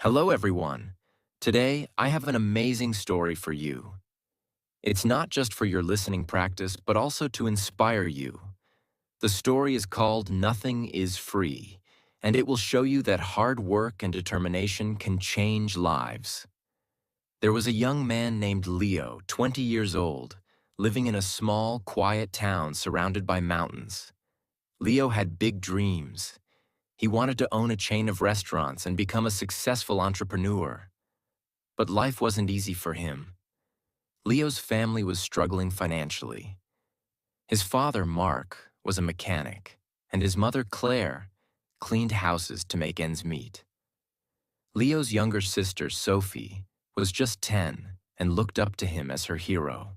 Hello, everyone. Today, I have an amazing story for you. It's not just for your listening practice, but also to inspire you. The story is called Nothing is Free, and it will show you that hard work and determination can change lives. There was a young man named Leo, 20 years old, living in a small, quiet town surrounded by mountains. Leo had big dreams. He wanted to own a chain of restaurants and become a successful entrepreneur. But life wasn't easy for him. Leo's family was struggling financially. His father, Mark, was a mechanic, and his mother, Claire, cleaned houses to make ends meet. Leo's younger sister, Sophie, was just 10 and looked up to him as her hero.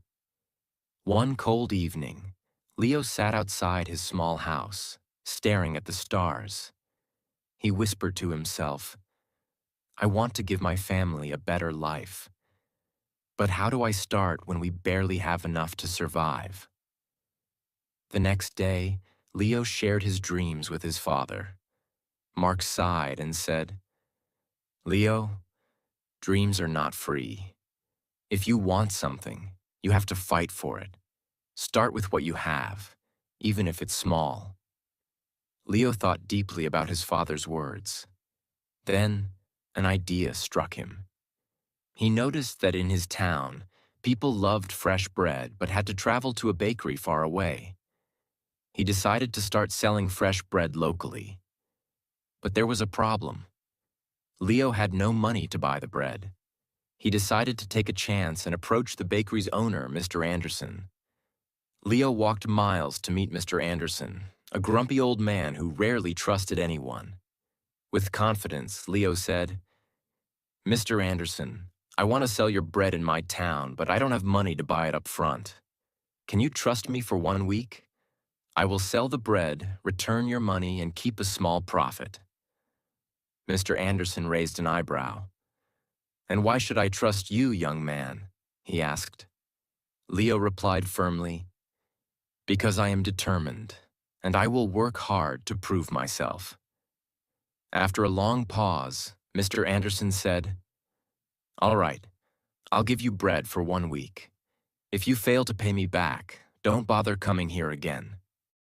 One cold evening, Leo sat outside his small house, staring at the stars. He whispered to himself, "I want to give my family a better life. But how do I start when we barely have enough to survive?" The next day, Leo shared his dreams with his father. Mark sighed and said, "Leo, dreams are not free. If you want something, you have to fight for it. Start with what you have, even if it's small." Leo thought deeply about his father's words. Then, an idea struck him. He noticed that in his town, people loved fresh bread but had to travel to a bakery far away. He decided to start selling fresh bread locally. But there was a problem. Leo had no money to buy the bread. He decided to take a chance and approach the bakery's owner, Mr. Anderson. Leo walked miles to meet Mr. Anderson, a grumpy old man who rarely trusted anyone. With confidence, Leo said, "Mr. Anderson, I want to sell your bread in my town, but I don't have money to buy it up front. Can you trust me for 1 week? I will sell the bread, return your money, and keep a small profit." Mr. Anderson raised an eyebrow. "And why should I trust you, young man?" he asked. Leo replied firmly, "Because I am determined, and I will work hard to prove myself." After a long pause, Mr. Anderson said, "All right, I'll give you bread for 1 week. If you fail to pay me back, don't bother coming here again."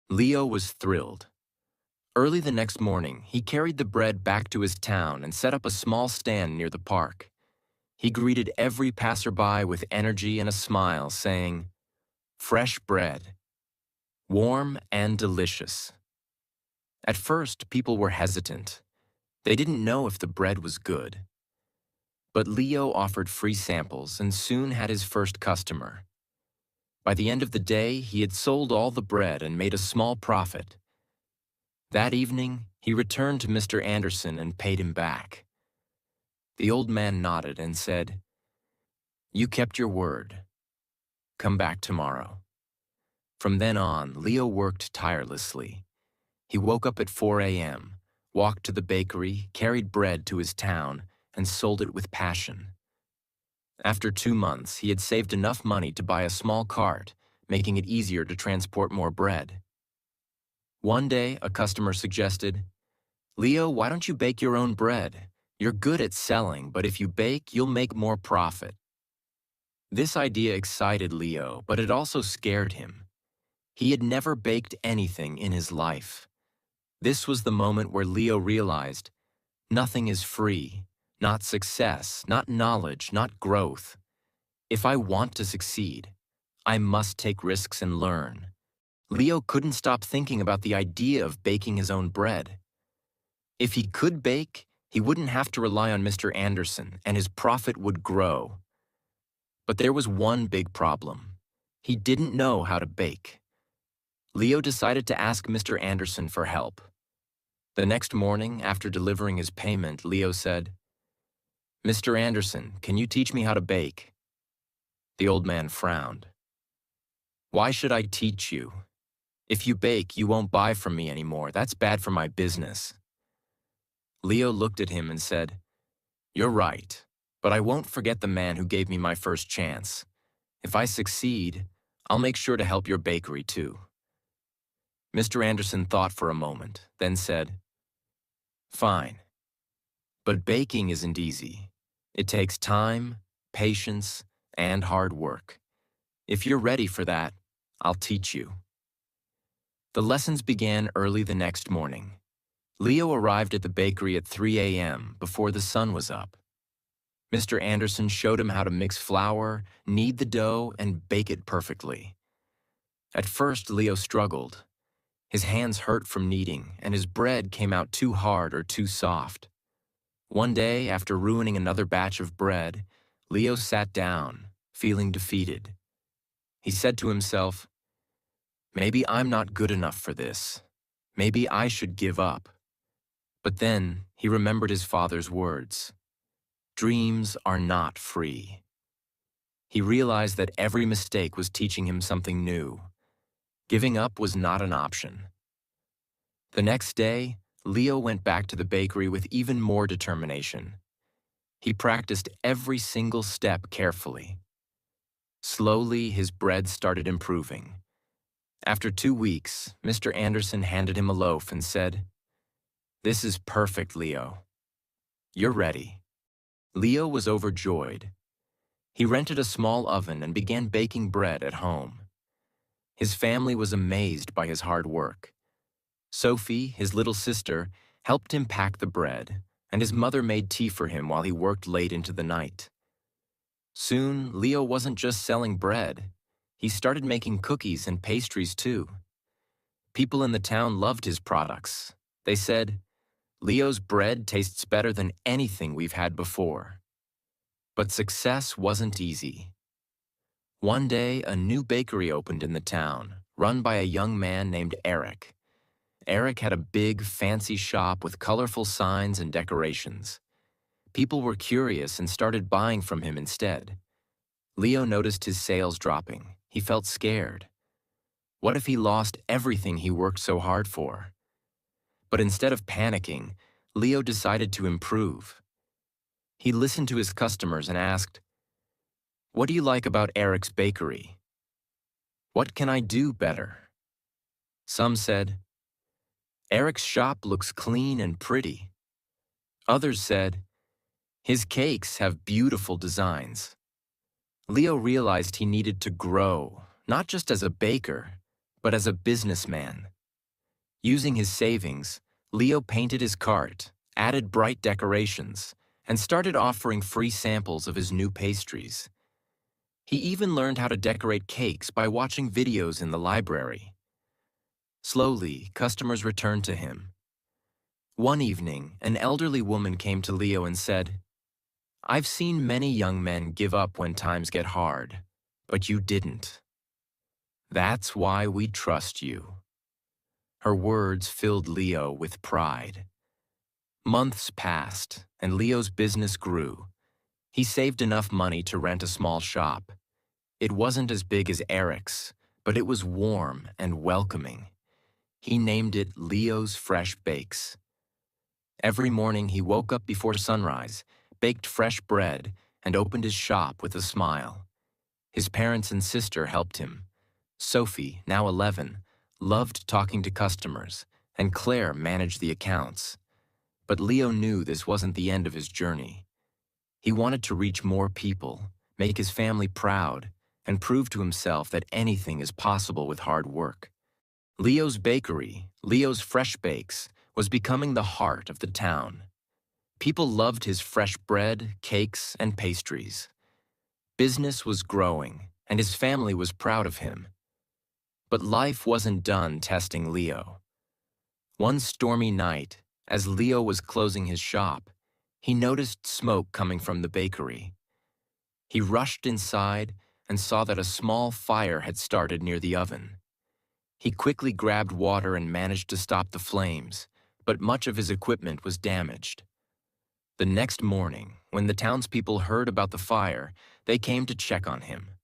Leo was thrilled. Early the next morning, he carried the bread back to his town and set up a small stand near the park. He greeted every passerby with energy and a smile, saying, "Fresh bread, warm and delicious." At first, people were hesitant. They didn't know if the bread was good. But Leo offered free samples and soon had his first customer. By the end of the day, he had sold all the bread and made a small profit. That evening, he returned to Mr. Anderson and paid him back. The old man nodded and said, "You kept your word. Come back tomorrow." From then on, Leo worked tirelessly. He woke up at 4 a.m., walked to the bakery, carried bread to his town, and sold it with passion. After 2 months, he had saved enough money to buy a small cart, making it easier to transport more bread. One day, a customer suggested, "Leo, why don't you bake your own bread? You're good at selling, but if you bake, you'll make more profit." This idea excited Leo, but it also scared him. He had never baked anything in his life. This was the moment where Leo realized, nothing is free. Not success, not knowledge, not growth. If I want to succeed, I must take risks and learn. Leo couldn't stop thinking about the idea of baking his own bread. If he could bake, he wouldn't have to rely on Mr. Anderson, and his profit would grow. But there was one big problem. He didn't know how to bake. Leo decided to ask Mr. Anderson for help. The next morning, after delivering his payment, Leo said, "Mr. Anderson, can you teach me how to bake?" The old man frowned. "Why should I teach you? If you bake, you won't buy from me anymore. That's bad for my business." Leo looked at him and said, "You're right, but I won't forget the man who gave me my first chance. If I succeed, I'll make sure to help your bakery too." Mr. Anderson thought for a moment, then said, "Fine. But baking isn't easy. It takes time, patience, and hard work. If you're ready for that, I'll teach you. The lessons began early the next morning. Leo arrived at the bakery at 3 a.m. before the sun was up. Mr. Anderson showed him how to mix flour, knead the dough, and bake it perfectly. At first, Leo struggled. His hands hurt from kneading, and his bread came out too hard or too soft. One day, after ruining another batch of bread, Leo sat down, feeling defeated. He said to himself, "Maybe I'm not good enough for this. Maybe I should give up." But then he remembered his father's words. Dreams are not free. He realized that every mistake was teaching him something new. Giving up was not an option. The next day, Leo went back to the bakery with even more determination. He practiced every single step carefully. Slowly, his bread started improving. After 2 weeks, Mr. Anderson handed him a loaf and said, "This is perfect, Leo. You're ready." Leo was overjoyed. He rented a small oven and began baking bread at home. His family was amazed by his hard work. Sophie, his little sister, helped him pack the bread, and his mother made tea for him while he worked late into the night. Soon, Leo wasn't just selling bread. He started making cookies and pastries too. People in the town loved his products. They said, "Leo's bread tastes better than anything we've had before." But success wasn't easy. One day, a new bakery opened in the town, run by a young man named Eric. Eric had a big, fancy shop with colorful signs and decorations. People were curious and started buying from him instead. Leo noticed his sales dropping. He felt scared. What if he lost everything he worked so hard for? But instead of panicking, Leo decided to improve. He listened to his customers and asked, "What do you like about Eric's bakery? What can I do better?" Some said, "Eric's shop looks clean and pretty." Others said, "His cakes have beautiful designs." Leo realized he needed to grow, not just as a baker, but as a businessman. Using his savings, Leo painted his cart, added bright decorations, and started offering free samples of his new pastries. He even learned how to decorate cakes by watching videos in the library. Slowly, customers returned to him. One evening, an elderly woman came to Leo and said, "I've seen many young men give up when times get hard, but you didn't. That's why we trust you." Her words filled Leo with pride. Months passed, and Leo's business grew. He saved enough money to rent a small shop. It wasn't as big as Eric's, but it was warm and welcoming. He named it Leo's Fresh Bakes. Every morning he woke up before sunrise, baked fresh bread, and opened his shop with a smile. His parents and sister helped him. Sophie, now 11, loved talking to customers, and Claire managed the accounts. But Leo knew this wasn't the end of his journey. He wanted to reach more people, make his family proud, and prove to himself that anything is possible with hard work. Leo's Bakery, Leo's Fresh Bakes, was becoming the heart of the town. People loved his fresh bread, cakes, and pastries. Business was growing, and his family was proud of him. But life wasn't done testing Leo. One stormy night, as Leo was closing his shop, he noticed smoke coming from the bakery. He rushed inside and saw that a small fire had started near the oven. He quickly grabbed water and managed to stop the flames, but much of his equipment was damaged. The next morning, when the townspeople heard about the fire, they came to check on him.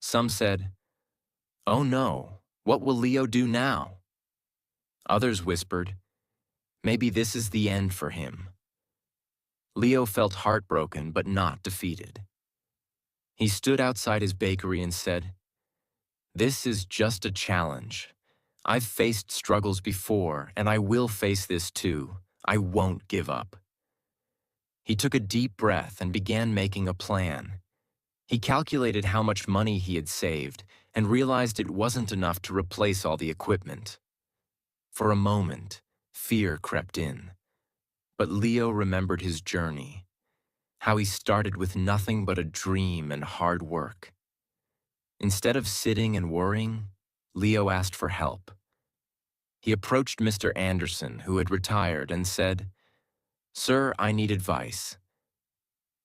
Some said, "Oh no, what will Leo do now?" Others whispered, "Maybe this is the end for him." Leo felt heartbroken but not defeated. He stood outside his bakery and said, "This is just a challenge. I've faced struggles before, and I will face this too. I won't give up." He took a deep breath and began making a plan. He calculated how much money he had saved and realized it wasn't enough to replace all the equipment. For a moment, fear crept in. But Leo remembered his journey, how he started with nothing but a dream and hard work. Instead of sitting and worrying, Leo asked for help. He approached Mr. Anderson, who had retired, and said, "Sir, I need advice.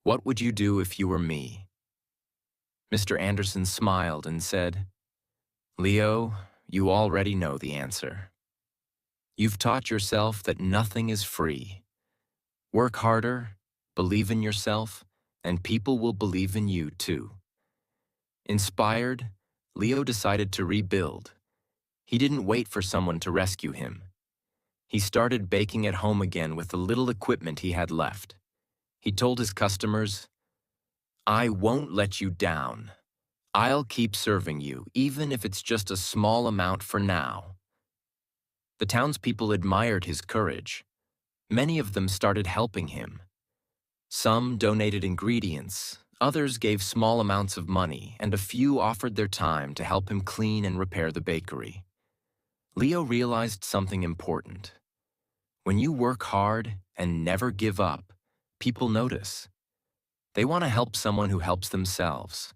What would you do if you were me?" Mr. Anderson smiled and said, "Leo, you already know the answer. You've taught yourself that nothing is free. Work harder, believe in yourself, and people will believe in you too." Inspired, Leo decided to rebuild. He didn't wait for someone to rescue him. He started baking at home again with the little equipment he had left. He told his customers, "I won't let you down. I'll keep serving you, even if it's just a small amount for now." The townspeople admired his courage. Many of them started helping him. Some donated ingredients, others gave small amounts of money, and a few offered their time to help him clean and repair the bakery. Leo realized something important. When you work hard and never give up, people notice. They want to help someone who helps themselves.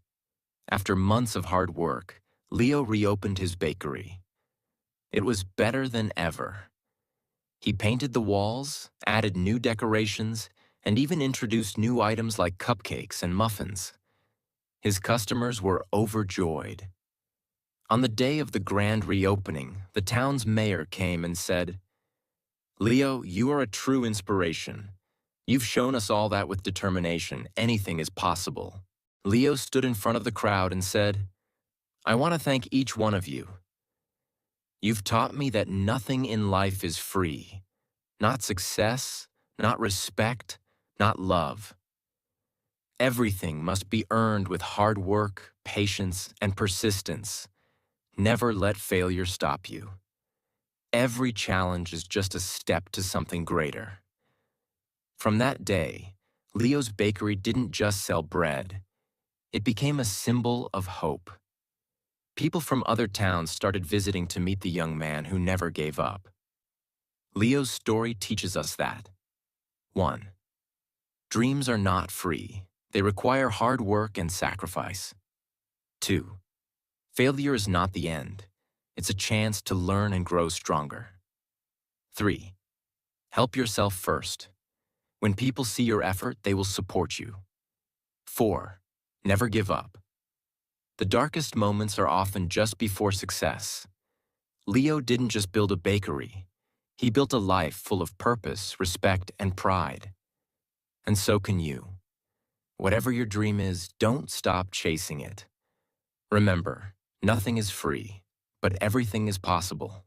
After months of hard work, Leo reopened his bakery. It was better than ever. He painted the walls, added new decorations, and even introduced new items like cupcakes and muffins. His customers were overjoyed. On the day of the grand reopening, the town's mayor came and said, "Leo, you are a true inspiration. You've shown us all that with determination, anything is possible." Leo stood in front of the crowd and said, "I want to thank each one of you. You've taught me that nothing in life is free. Not success, not respect, not love. Everything must be earned with hard work, patience, and persistence. Never let failure stop you. Every challenge is just a step to something greater." From that day, Leo's bakery didn't just sell bread. It became a symbol of hope. People from other towns started visiting to meet the young man who never gave up. Leo's story teaches us that 1. Dreams are not free. They require hard work and sacrifice. 2. Failure is not the end. It's a chance to learn and grow stronger. 3. Help yourself first. When people see your effort, they will support you. 4. Never give up. The darkest moments are often just before success. Leo didn't just build a bakery. He built a life full of purpose, respect, and pride. And so can you. Whatever your dream is, don't stop chasing it. Remember, nothing is free, but everything is possible.